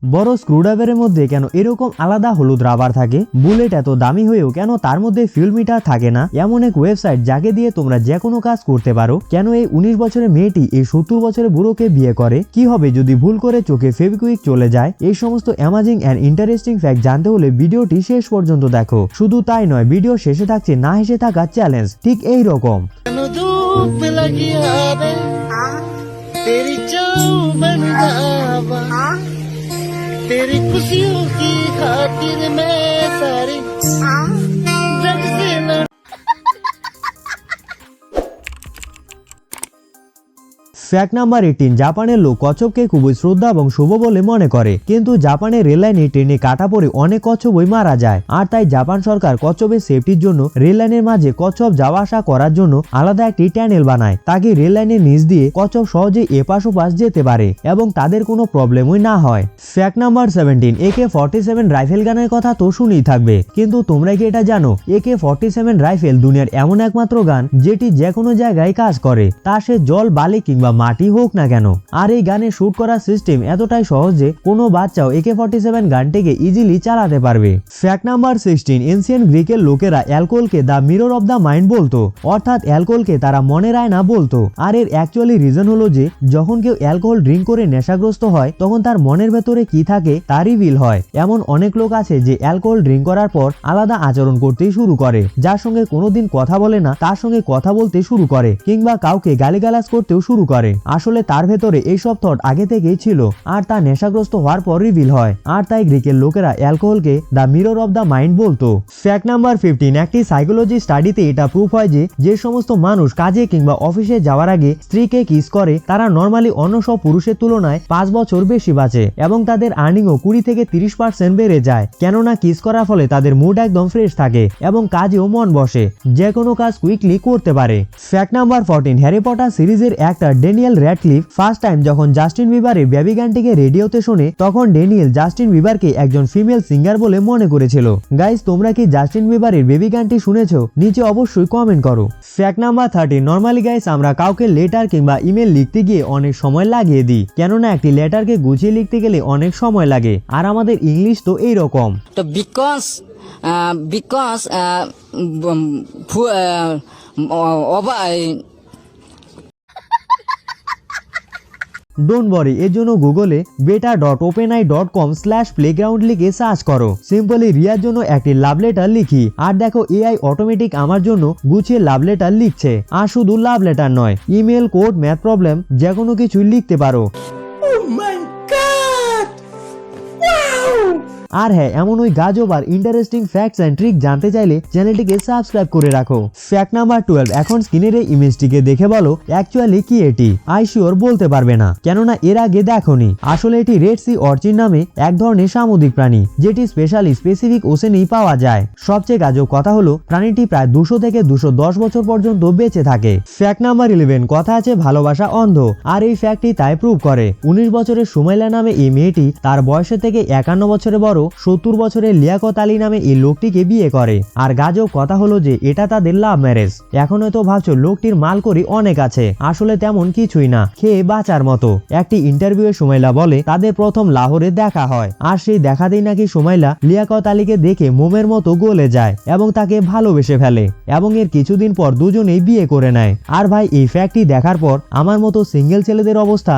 বড় স্ক্রুড্রাইভারের মধ্যে কেন এরকম আলাদা হলুদ রাবার থাকে? বুলেট এত দামি হয়েও কেন তার মধ্যে ফিউল মিটার থাকে না? এমন এক ওয়েবসাইট যাকে দিয়ে তোমরা যে কোনো কাজ করতে পারো। কেন এই 19 বছরের মেয়েটি এই 70 বছরের বুড়োকে বিয়ে করে? কি হবে যদি ভুল করে চোখে ফেভিকুইক চলে যায়? এই সমস্ত অ্যামাজিং এন্ড ইন্টারেস্টিং ফ্যাক্ট জানতে হলে ভিডিওটি শেষ পর্যন্ত দেখো। শুধু তাই নয়, ভিডিও শেষে থাকছে না হেসে থাকা চ্যালেঞ্জ, ঠিক এই রকম। तेरी खुशियों की खातिर मैं सारी जग से ফ্যাক্ট নাম্বার 18, জাপানের লোক কচ্ছপকে খুবই শ্রদ্ধা এবং শুভ বলে মনে করে, কিন্তু জাপানের রেল লাইনে ট্রেনে কাটা পড়ে অনেক কচ্ছপই মারা যায়। আর তাই জাপান সরকার কচ্ছপের সেফটির জন্য রেল লাইনের মাঝে কচ্ছপ যাওয়া আসা করার জন্য আলাদা একটি টানেল বানায়, তাকে রেল লাইনের নিচ দিয়ে কচ্ছপ সহজে এপাশ ওপাশ যেতে পারে এবং তাদের কোনো প্রবলেমই না হয়। ফ্যাক্ট নাম্বার 17, AK-47 রাইফেল গানের কথা তো শুনেই থাকবে, কিন্তু তোমরা কি এটা জানো AK-47 রাইফেল দুনিয়ার এমন একমাত্র গান যেটি যে কোনো জায়গায় কাজ করে, তা সে জল, বালি কিংবা মাটি হোক না কেন। আর এই গানে শুট করার সিস্টেম এতটাই সহজ যে কোনো বাচ্চাও AK-47 গানটিকে ইজিলি চালাতে পারবে। ফ্যাক্ট নাম্বার 16, এনসিয়েন্ট গ্রিকের লোকেরা অ্যালকোহলকে the mirror of the mind বলতো, অর্থাৎ অ্যালকোহলকে তারা মনের আয়না বলতো। আর এর অ্যাকচুয়ালি রিজন হলো যে যখন কেউ অ্যালকোহল ড্রিঙ্ক করে নেশাগ্রস্ত হয় তখন তার মনের ভেতরে কি থাকে তা রিভিল হয়। এমন অনেক লোক আছে যে অ্যালকোহল ড্রিঙ্ক করার পর আলাদা আচরণ করতে শুরু করে, যার সঙ্গে কোনোদিন কথা বলে না তার সঙ্গে কথা বলতে শুরু করে, কিংবা কাউকে গালিগালাজ করতেও শুরু করে। আসলে তার ভেতরে এইসব থট আগে থেকেই ছিল, আর তা নেশাগ্রস্ত হওয়ার পর রিভিল হয়। আর তাই গ্রিকের লোকেরা অ্যালকোহলকে the mirror of the mind বলতো। ফ্যাক্ট নাম্বার 15, একটি সাইকোলজি স্টাডিতে এটা প্রুফ হয় যে সমস্ত মানুষ কাজে কিংবা অফিসে যাওয়ার আগে স্ত্রীকে কিস করে তারা নর্মালি অন্য সব পুরুষের তুলনায় 5 বছর বেশি বাঁচে এবং তাদের আর্নিংও 20 থেকে 30% বেড়ে যায়। কেননা কিস করার ফলে তাদের মুড একদম ফ্রেশ থাকে এবং কাজেও মন বসে, যে কোনো কাজ কুইকলি করতে পারে। ফ্যাক্ট নাম্বার 14, হ্যারি পটার সিরিজের actor Daniel Radcliffe first time যখন জাস্টিন বিবারের বেবি গানটিকে রেডিওতে শোনে তখন ড্যানিয়েল জাস্টিন বিবারকে একজন ফিমেল সিঙ্গার বলে মনে করেছিল। গাইস, তোমরা কি জাস্টিন বিবারের বেবি গানটি শুনেছো? নিচে অবশ্যই কমেন্ট করো। ফ্যাক্ট নাম্বার 13, নর্মালি গাইস আমরা কাউকে লেটার কিংবা ইমেল লিখতে গিয়ে অনেক সময় লাগিয়ে দিই, কেননা একটি লেটারকে গুছিয়ে লিখতে গেলে অনেক সময় লাগে। আর আমাদের ইংলিশ তো এইরকম, তো বিকজ ডোন্ট ওয়ারি, এর জন্য গুগলে beta.openai.com/playground লিখে সার্চ করো। সিম্পলি রিয়ার জন্য একটি লাভ লেটার লিখি, আর দেখো এআই অটোমেটিক আমার জন্য গুছিয়ে লাভ লেটার লিখছে। আর শুধু লাভ লেটার নয়, ইমেল, কোড, ম্যাথ প্রবলেম যে কোনো কিছু লিখতে পারো। আর হ্যাঁ, এমন ওই গাজব আর ইন্টারেস্টিং ফ্যাক্টস এন্ড ট্রিক জানতে চাইলে চ্যানেলটিকে সাবস্ক্রাইব করে রাখো। ফ্যাক্ট নাম্বার 12, এখন স্ক্রিনের এই ইমেজটিকে দেখে বলো অ্যাকচুয়ালি কি এটি? আই শিওর বলতে পারবে না, কেননা এর আগে দেখোনি। আসলে এটি রেড সি অর্চিন নামে এক ধরনের সামুদ্রিক প্রাণী, যেটি স্পেসিফিক ওশেনেই পাওয়া যায়। সবচেয়ে গাজব কথা হলো প্রাণীটি প্রায় 200 থেকে 210 বছর পর্যন্ত বেঁচে থাকে। ফ্যাক্ট নাম্বার 11, কথা আছে ভালোবাসা অন্ধ, আর এই ফ্যাক্টটি তাই প্রুভ করে। 19 বছরের সুমাইলা নামে এই মেয়েটি তার বয়সের থেকে 51 বছরে বড় 70 বছরের লিয়াকত আলী নামে এই লোকটিকে বিয়ে করে। আর গাজব কথা হলো যে এটা তাদের লাভ ম্যারেজ। এখন হয়তো ভাবছো লোকটির মালকড়ি অনেক আছে, আসলে তেমন কিছুই না, খেয়ে বাঁচার মতো। একটি ইন্টারভিউয়ে সুমাইলা বলে তাদের প্রথম লাহোরে দেখা হয়, আর সেই দেখাতেই নাকি সুমাইলা লিয়াকত আলীকে দেখে মোমের মতো গলে যায় এবং তাকে ভালোবেসে ফেলে, এবং এর কিছুদিন পর দুজনেই বিয়ে করে নেয়। আর ভাই, এই ফ্যাক্টটি দেখার পর আমার মতো সিঙ্গেল ছেলেদের অবস্থা।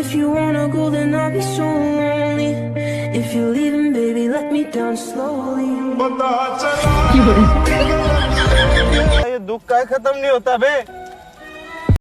If you wanna go, then I'll be so lonely. If you're leaving, baby, let me down slowly. ये दुख का खत्म नहीं होता बे।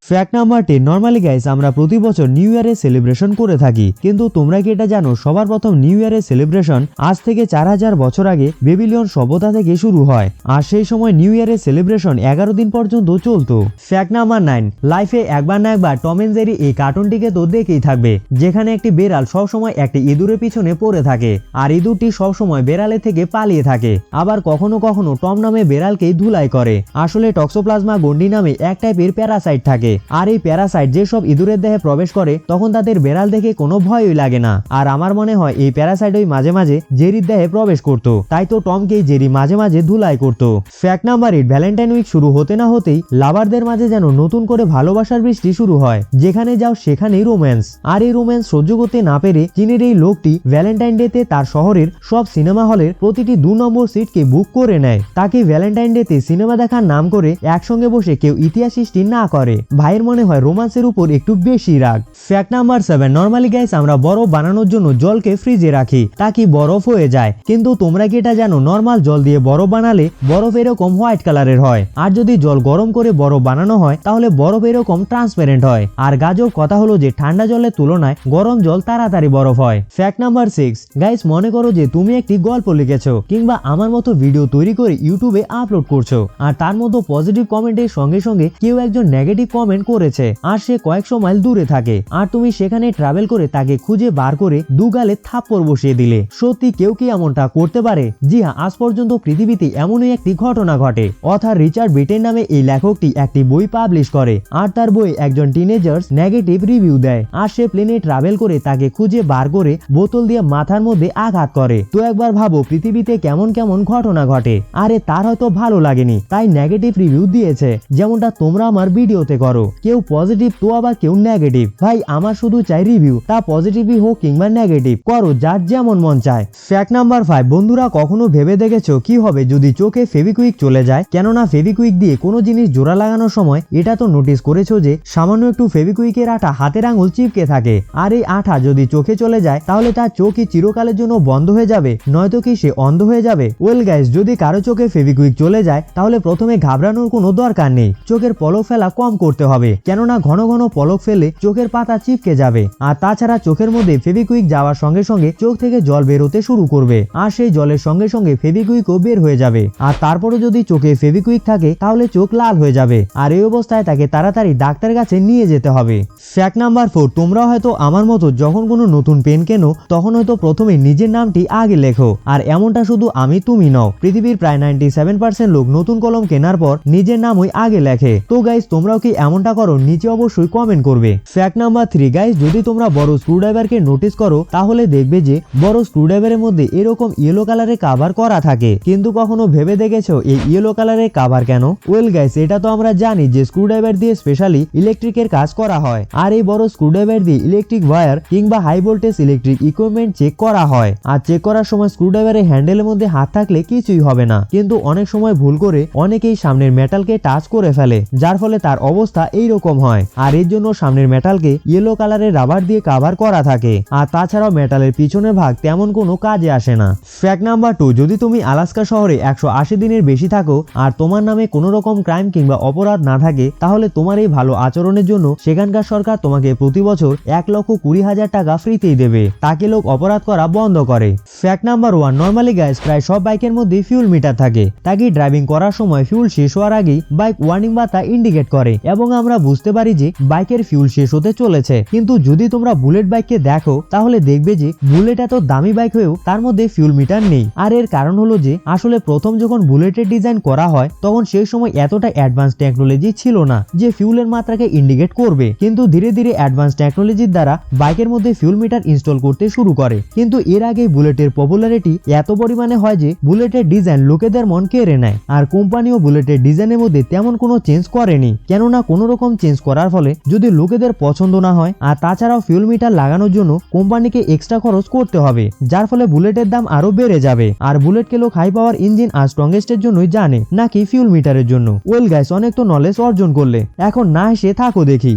ফ্যাক্ট নাম্বার 10, নর্মালি গাইস আমরা প্রতি বছর নিউ ইয়ারের সেলিব্রেশন করে থাকি, কিন্তু তোমরা কি এটা জানো সবার প্রথম নিউ ইয়ারের সেলিব্রেশন আজ থেকে 4000 বছর আগে বেবিলিয়ন সভ্যতা থেকে শুরু হয়। আর সেই সময় নিউ ইয়ারের সেলিব্রেশন 11 দিন পর্যন্ত চলতো। ফ্যাক্ট নাম্বার 9, লাইফে একবার না একবার টম এন্ড জেরি এই কার্টুনটিকে তো দেখেই থাকবে, যেখানে একটি বেড়াল সবসময় একটি ইঁদুরের পিছনে পড়ে থাকে, আর ইঁদুরটি সবসময় বেড়ালের থেকে পালিয়ে থাকে। আবার কখনো কখনো টম নামে বেড়ালকেই ধুলাই করে। আসলে টক্সোপ্লাজমা গন্ডি নামে এক টাইপের প্যারাসাইট থাকে, আর এই প্যারাসাইট যেসব ইঁদুরের দেহে প্রবেশ করে তখন তাদের বেড়াল দেখে কোনো ভয়ই লাগে না। আর আমার মনে হয় এই প্যারাসাইট ওই মাঝে মাঝে জেরির দেহে প্রবেশ করত, তাই তো টমকেই জেরি মাঝে মাঝে ধুলাই করত। ফ্যাক্ট নাম্বার 8, ভ্যালেন্টাইন উইক শুরু হতে না হতেই লাভারদের মাঝে যেন নতুন করে ভালোবাসার বৃষ্টি শুরু হয়। যেখানে যাও সেখানেই রোম্যান্স। আর এই রোম্যান্স সহ্য করতে না পেরে চীনের এই লোকটি ভ্যালেন্টাইন ডেতে তার শহরের সব সিনেমা হলের প্রতিটি 2 নম্বর সিটকে বুক করে নেয়, তাকে ভ্যালেন্টাইন ডেতে সিনেমা দেখার নাম করে একসঙ্গে বসে কেউ ইতিহাস সৃষ্টি না করে। ভাইয়ের মনে হয় রোমান্সের উপর একটু বেশি রাগ। ফ্যাক্ট নাম্বার 7, নরমালি গাইস আমরা বরফ বানানোর জন্য জলকে ফ্রিজে রাখি তাকে বরফ হয়ে যায়, কিন্তু তোমরা কি এটা জানো নরমাল জল দিয়ে বরফ বানালে বরফ এরকম হোয়াইট কালারের হয়, আর যদি জল গরম করে বরফ বানানো হয় তাহলে বরফ এরকম ট্রান্সপারেন্ট হয়। আর গাজব কথা হলো যে ঠান্ডা জলের তুলনায় গরম জল তাড়াতাড়ি বরফ হয়। ফ্যাক্ট নাম্বার 6, গাইস মনে করো যে তুমি একটি গল্প লিখেছো কিংবা আমার মতো ভিডিও তৈরি করে ইউটিউবে আপলোড করছো, আর তার মতো পজিটিভ কমেন্টের সঙ্গে সঙ্গে কেউ একজন নেগেটিভ কমেন্ট করেছে আর সে কয়েকশো মাইল দূরে থাকে, আর তুমি সেখানে ট্রাভেল করে তাকে খুঁজে বার করে দুগালে থাপ্পড় বসিয়ে দিলে। সত্যি কেউ কি এমনটা করতে পারে? জি হ্যাঁ, আজ পর্যন্ত পৃথিবীতে এমনই একটি ঘটনা ঘটে। অথার রিচার্ড ব্রিটেন নামে এই লেখকটি একটি বই পাবলিশ করে, আর তার বই একজন টিনেজার্স নেগেটিভ রিভিউ দেয়, আর সে প্লেনে ট্রাভেল করে তাকে খুঁজে বার করে বোতল দিয়ে মাথার মধ্যে আঘাত করে। তো একবার ভাবো পৃথিবীতে কেমন কেমন ঘটনা ঘটে। আরে তার হয়তো ভালো লাগেনি তাই নেগেটিভ রিভিউ দিয়েছে, যেমনটা তোমরা আমার ভিডিওতে করো, কেউ পজিটিভ তো আবার কেউ নেগেটিভ। ভাই আমার শুধু চাই রিভিউ, তা পজিটিভই হোক কিংবা নেগেটিভ, করো যার যেমন মন চায়। ফ্যাক্ট নাম্বার 5, বন্ধুরা কখনো ভেবে দেখেছো কি হবে যদি চোখে ফেভিকুইক চলে যায়? কেননা ফেভিকুইক দিয়ে কোনো জিনিস জোড়া লাগানোর সময় এটা তো নোটিস করেছো যে সামান্য একটু ফেভিকুইকের আঠা হাতের আঙুল চিপকে থাকে, আর এই আঠা যদি চোখে চলে যায় তাহলে তার চোখই চিরকালের জন্য বন্ধ হয়ে যাবে, নয়তো কি সে অন্ধ হয়ে যাবে? ওয়েল গাইস, যদি কারো চোখে ফেভিকুইক চলে যায় তাহলে প্রথমে ঘাবড়ানোর কোনো দরকার নেই, চোখের পলক ফেলা কম করতে হবে, কেননা ঘন ঘন পলক ফেলে চোখের পাতা চিপকে যাবে। আর তাছাড়া চোখের মধ্যে ফেভিকুইক যাওয়ার সঙ্গে সঙ্গে চোখ থেকে জল বেরোতে শুরু করবে, আর সেই জলের সঙ্গে সঙ্গে ফেভিকুইকও বের হয়ে যাবে। আর তারপরে যদি চোখে ফেভিকুইক থাকে তাহলে চোখ লাল হয়ে যাবে, আর এই অবস্থায় তাকে তাড়াতাড়ি ডাক্তারের কাছে নিয়ে যেতে হবে। ফ্যাক্ট নাম্বার 4, তোমরা হয়তো আমার মতো যখন কোনো নতুন পেন কেনো তখন হয়তো প্রথমে নিজের নামটি আগে লেখো, আর এমনটা শুধু আমি তুমি নও, পৃথিবীর প্রায় 97% লোক নতুন কলম কেনার পর নিজের নামই আগে লেখে। তো গাইস তোমরাও কি এমনটা করো? নিচে অবশ্যই কমেন্ট করবে। ফ্যাক্ট নাম্বার 3, গাইস যদি তোমরা বড় স্ক্রুড্রাইভারকে নোটিস করো তাহলে দেখবে যে বড় স্ক্রুড্রাইভারের মধ্যে এরকম ইয়েলো কালারের কভার করা থাকে, কিন্তু কখনো ভেবে দেখেছো এই ইয়েলো কালারের কভার কেন? ওয়েল গাইস, এটা তো আমরা জানি যে স্ক্রুড্রাইভার দিয়ে স্পেশালি ইলেকট্রিকের কাজ করা হয়, আর এই বড় স্ক্রুড্রাইভার দিয়ে ইলেকট্রিক ওয়্যার কিংবা high voltage electric equipment check করা হয়। আর চেক করার সময় স্ক্রুড্রাইভারের হ্যান্ডেলের মধ্যে হাত থাকলে কিছুই হবে না, কিন্তু অনেক সময় ভুল করে অনেকেই সামনের মেটালকে টাচ করে ফেলে, যার ফলে তার অবস্থা এইরকম হয়। আর এর জন্য সামনের মেটালকে ইয়েলো কালারের রাবার দিয়ে কভার করা থাকে, আর তাছাড়াও মেটালের পিছনের ভাগ তেমন কোনো কাজে আসে না। ফ্যাক্ট নাম্বার 2, যদি তুমি আলাস্কা শহরে 180 দিনের বেশি থাকো আর তোমার নামে কোনো রকম ক্রাইম কিংবা অপরাধ না থাকে তাহলে তোমার এই ভালো আচরণের জন্য সেখানকার সরকার তোমাকে প্রতি বছর 1,20,000 টাকা ফ্রিতেই দেবে, তাকে লোক অপরাধ করা বন্ধ করে। ফ্যাক্ট নাম্বার 1, নরমালি গাইস প্রায় সব বাইকের মধ্যে ফিউল মিটার থাকে, তাকে ড্রাইভিং করার সময় ফিউল শেষ হওয়ার আগেই বাইক ওয়ার্নিং বাতা ইন্ডিকেট করে এবং আমরা বুঝতে পারি যে বাইকের ফিউল শেষ হতে চলেছে। কিন্তু যদি তোমরা বুলেট বাইককে দেখো তাহলে দেখবে যে বুলেট এত দামি বাইক হয়েও তার মধ্যে ফিউল মিটার নেই, আর এর কারণ হলো যে আসলে প্রথম যখন বুলেটের ডিজাইন করা হয় তখন সেই সময় এতটা অ্যাডভান্স টেকনোলজি ছিল না যে ফিউলের মাত্রাকে ইন্ডিকেট করবে, কিন্তু ধীরে ধীরে অ্যাডভান্স টেকনোলজির দ্বারা বাইকের মধ্যে ফিউল মিটার ইনস্টল করতে শুরু করে। কিন্তু এর আগে বুলেটের পপুলারিটি এত পরিমাণে হয় যে বুলেটের ডিজাইন লোকেদের মন কেড়ে নেয়, আর কোম্পানিও বুলেটের ডিজাইনের মধ্যে তেমন কোনো চেঞ্জ করেনি, কেননা কোনো রকম চেঞ্জ করার ফলে যদি লোকেদের পছন্দ না হয়, আর তাছাড়াও ফিউল মিটার লাগানোর জন্য কোম্পানিকে এক্সট্রা খরচ করতে হবে, যার ফলে বুলেটের দাম আরো বেড়ে যাবে। আর বুলেটকে লোক হাই পাওয়ার ইঞ্জিন আর স্ট্রংগেস্টের জন্যই জানে, নাকি ফিউল মিটারের জন্য। ওয়েল গাইস, অনেক তো নলেজ অর্জন করলে, এখন না এসে থাকো দেখি।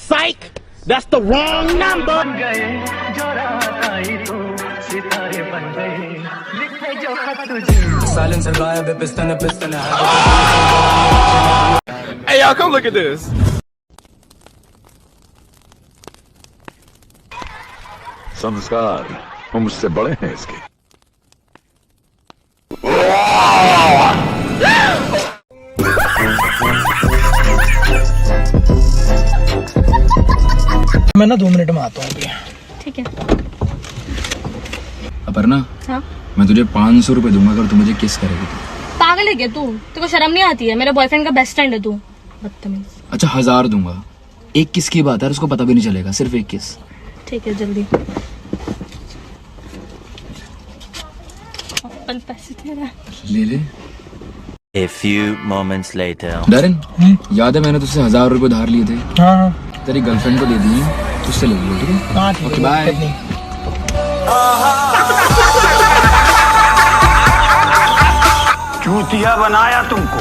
Psych! That's the wrong number! Silencer गायब है पिस्टन है Hey y'all, come look at this. संस्कार वो मुझसे बड़े हैं इसके। मैं ना 2 मिनट में आता हूँ। ठीक है। अपर्णा, हाँ मैं तुझे 500 रुपए दूंगा अगर तू मुझे किस करेगी तो। पागल है क्या तू? तेरे को शर्म नहीं आती है? मेरे बॉयफ्रेंड का बेस्ट फ्रेंड है तू, बदतमीज। अच्छा 1000 दूंगा, एक किस की बात है, उसको पता भी नहीं चलेगा, सिर्फ एक किस। ठीक है जल्दी। अपन पैसे तेरा ले ले। A few moments later. डरन, याद है मैंने तुझसे 1000 रुपए उधार लिए थे? हाँ तेरी गर्लफ्रेंड को दे दिए, उससे ले लियो, ठीक है? Okay bye. चूतिया बनाया तुमको।